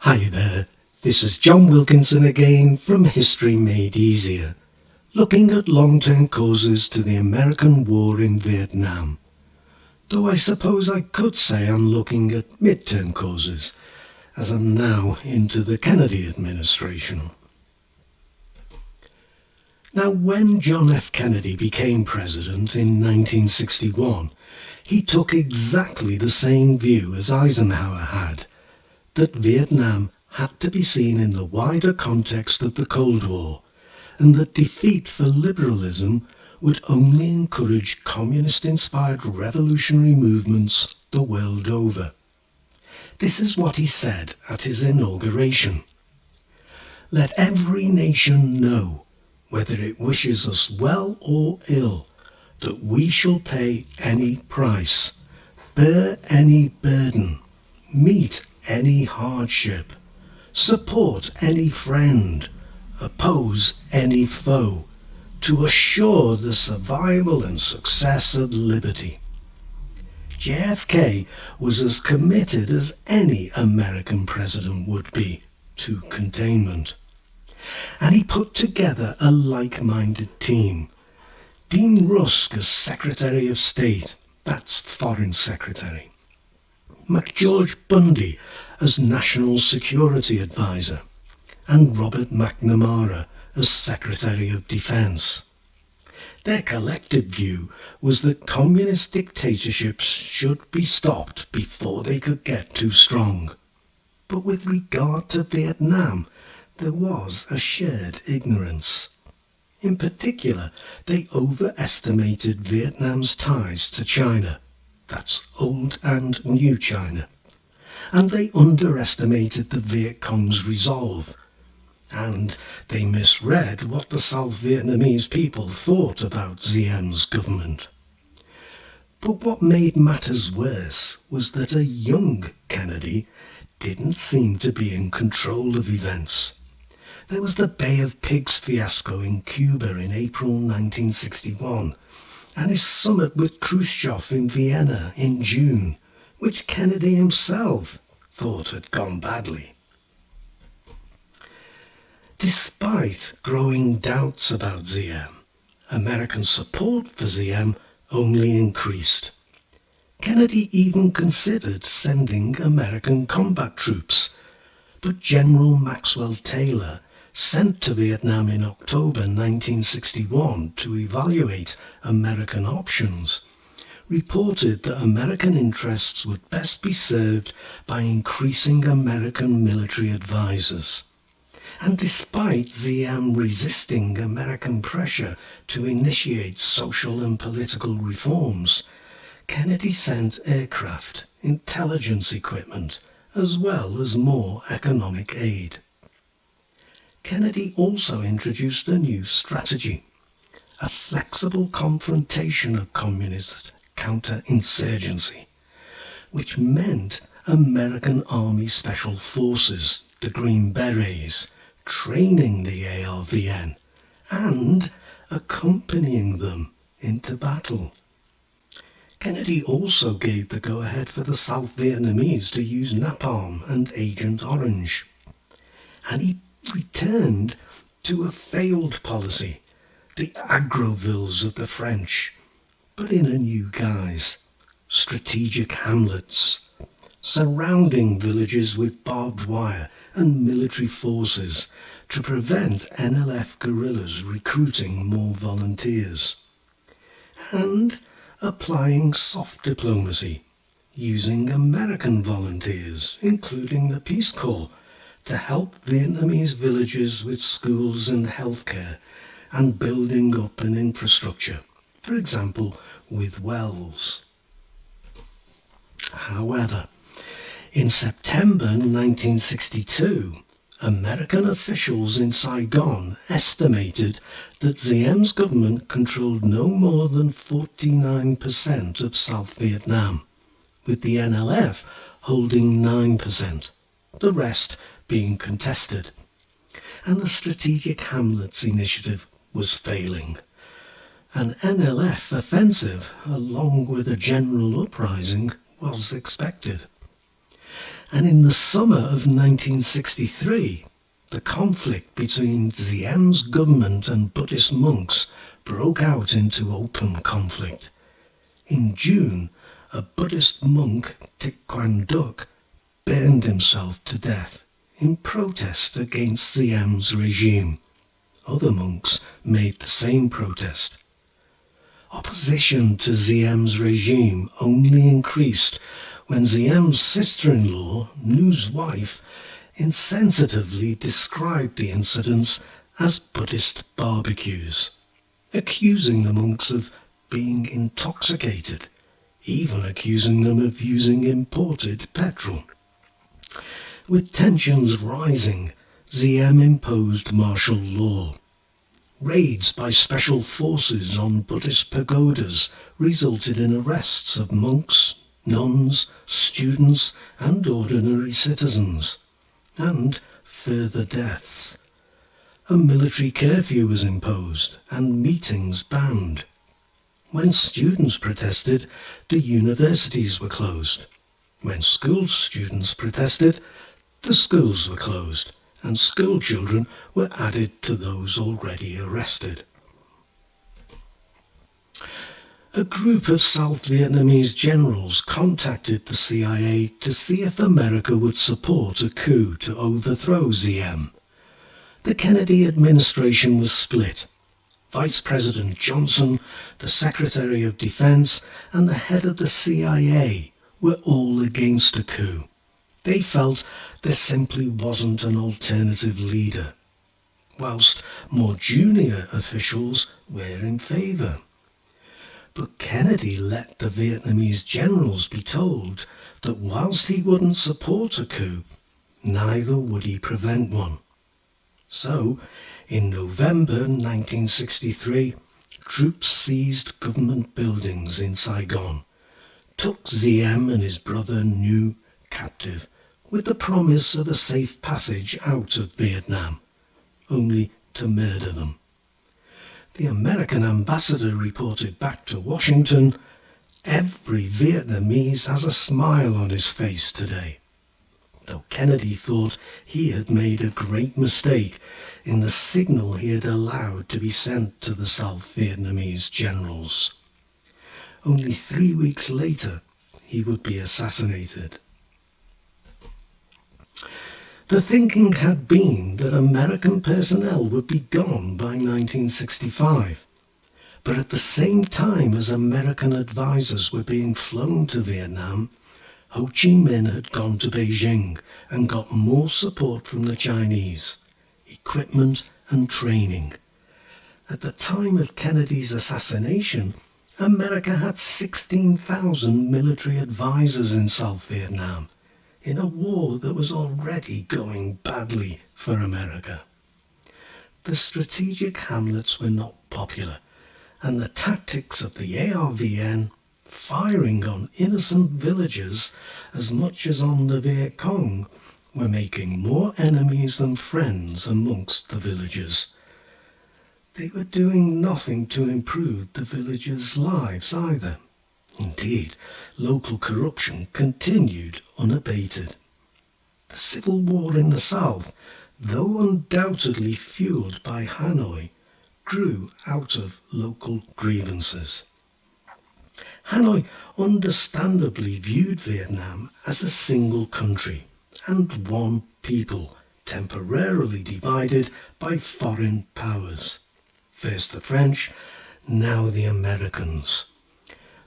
Hi there, this is John Wilkinson again from History Made Easier, looking at long-term causes to the American war in Vietnam. Though I suppose I could say I'm looking at mid-term causes, as I'm now into the Kennedy administration. Now, when John F. Kennedy became president in 1961, he took exactly the same view as Eisenhower had, that Vietnam had to be seen in the wider context of the Cold War, and that defeat for liberalism would only encourage communist-inspired revolutionary movements the world over. This is what he said at his inauguration. "Let every nation know, whether it wishes us well or ill, that we shall pay any price, bear any burden, meet any hardship, support any friend, oppose any foe, to assure the survival and success of liberty." JFK was as committed as any American president would be to containment. And he put together a like-minded team. Dean Rusk as Secretary of State, that's Foreign Secretary. McGeorge Bundy as National Security Advisor, and Robert McNamara as Secretary of Defense. Their collective view was that communist dictatorships should be stopped before they could get too strong. But with regard to Vietnam, there was a shared ignorance. In particular, they overestimated Vietnam's ties to China. That's old and new China. And they underestimated the Viet Cong's resolve. And they misread what the South Vietnamese people thought about Diem's government. But what made matters worse was that a young Kennedy didn't seem to be in control of events. There was the Bay of Pigs fiasco in Cuba in April 1961, and his summit with Khrushchev in Vienna in June, which Kennedy himself thought had gone badly. Despite growing doubts about Diem, American support for Diem only increased. Kennedy even considered sending American combat troops, but General Maxwell Taylor, sent to Vietnam in October 1961 to evaluate American options, reported that American interests would best be served by increasing American military advisors. And despite Diem resisting American pressure to initiate social and political reforms, Kennedy sent aircraft, intelligence equipment, as well as more economic aid. Kennedy also introduced a new strategy, a flexible confrontation of communist counterinsurgency, which meant American Army Special Forces, the Green Berets, training the ARVN and accompanying them into battle. Kennedy also gave the go-ahead for the South Vietnamese to use napalm and Agent Orange. And he returned to a failed policy, the agrovilles of the French, but in a new guise, strategic hamlets, surrounding villages with barbed wire and military forces to prevent NLF guerrillas recruiting more volunteers, and applying soft diplomacy, using American volunteers, including the Peace Corps, to help Vietnamese villages with schools and healthcare and building up an infrastructure, for example, with wells. However, in September 1962, American officials in Saigon estimated that Diem's government controlled no more than 49% of South Vietnam, with the NLF holding 9%, the rest being contested. And the Strategic Hamlets Initiative was failing. An NLF offensive, along with a general uprising, was expected. And in the summer of 1963, the conflict between Ziem's government and Buddhist monks broke out into open conflict. In June, a Buddhist monk, Thich Quang Duc, burned himself to death in protest against Ziem's regime. Other monks made the same protest. Opposition to Ziem's regime only increased when Ziem's sister-in-law, Nu's wife, insensitively described the incidents as Buddhist barbecues, accusing the monks of being intoxicated, even accusing them of using imported petrol. With tensions rising, Ziem imposed martial law. Raids by special forces on Buddhist pagodas resulted in arrests of monks, nuns, students, and ordinary citizens, and further deaths. A military curfew was imposed and meetings banned. When students protested, the universities were closed. When school students protested, the schools were closed, and school children were added to those already arrested. A group of South Vietnamese generals contacted the CIA to see if America would support a coup to overthrow Ziem. The Kennedy administration was split. Vice President Johnson, the Secretary of Defense, and the head of the CIA were all against a coup. They felt there simply wasn't an alternative leader, whilst more junior officials were in favour. But Kennedy let the Vietnamese generals be told that whilst he wouldn't support a coup, neither would he prevent one. So, in November 1963, troops seized government buildings in Saigon, took Ziem and his brother Nu captive, with the promise of a safe passage out of Vietnam, only to murder them. The American ambassador reported back to Washington, "Every Vietnamese has a smile on his face today," though Kennedy thought he had made a great mistake in the signal he had allowed to be sent to the South Vietnamese generals. Only 3 weeks later, he would be assassinated. The thinking had been that American personnel would be gone by 1965, but at the same time as American advisors were being flown to Vietnam, Ho Chi Minh had gone to Beijing and got more support from the Chinese, equipment and training. At the time of Kennedy's assassination, America had 16,000 military advisors in South Vietnam, in a war that was already going badly for America. The strategic hamlets were not popular, and the tactics of the ARVN, firing on innocent villagers as much as on the Viet Cong, were making more enemies than friends amongst the villagers. They were doing nothing to improve the villagers' lives either. Indeed, local corruption continued unabated. The civil war in the south, though undoubtedly fueled by Hanoi, grew out of local grievances. Hanoi understandably viewed Vietnam as a single country and one people, temporarily divided by foreign powers. First the French, now the Americans.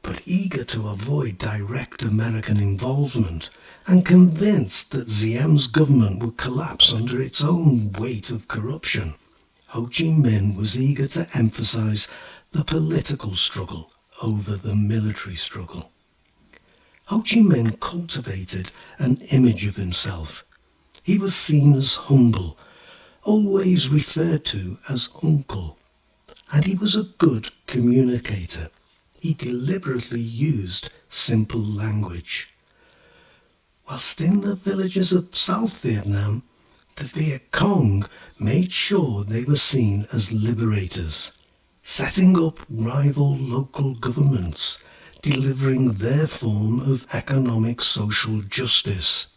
But eager to avoid direct American involvement and convinced that Ziem's government would collapse under its own weight of corruption, Ho Chi Minh was eager to emphasize the political struggle over the military struggle. Ho Chi Minh cultivated an image of himself. He was seen as humble, always referred to as uncle, and he was a good communicator. He deliberately used simple language. Whilst in the villages of South Vietnam, the Viet Cong made sure they were seen as liberators, setting up rival local governments, delivering their form of economic social justice,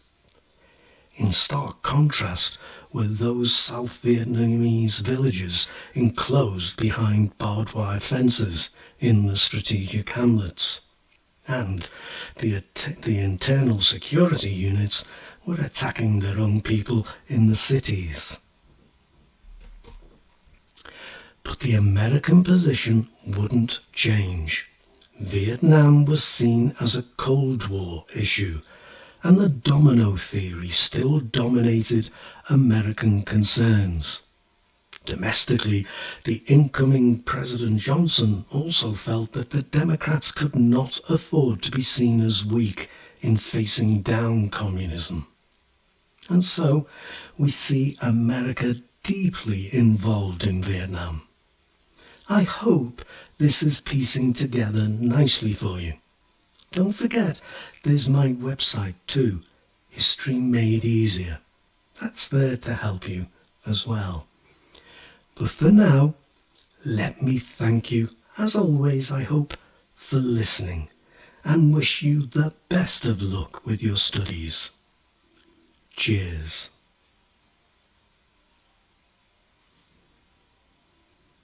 In stark contrast were those South Vietnamese villages enclosed behind barbed wire fences in the strategic hamlets. And the internal security units were attacking their own people in the cities. But the American position wouldn't change. Vietnam was seen as a Cold War issue, and the domino theory still dominated American concerns. Domestically, the incoming President Johnson also felt that the Democrats could not afford to be seen as weak in facing down communism. And so we see America deeply involved in Vietnam. I hope this is piecing together nicely for you. Don't forget, there's my website too, History Made Easier. That's there to help you as well. But for now, let me thank you, as always I hope, for listening, and wish you the best of luck with your studies. Cheers.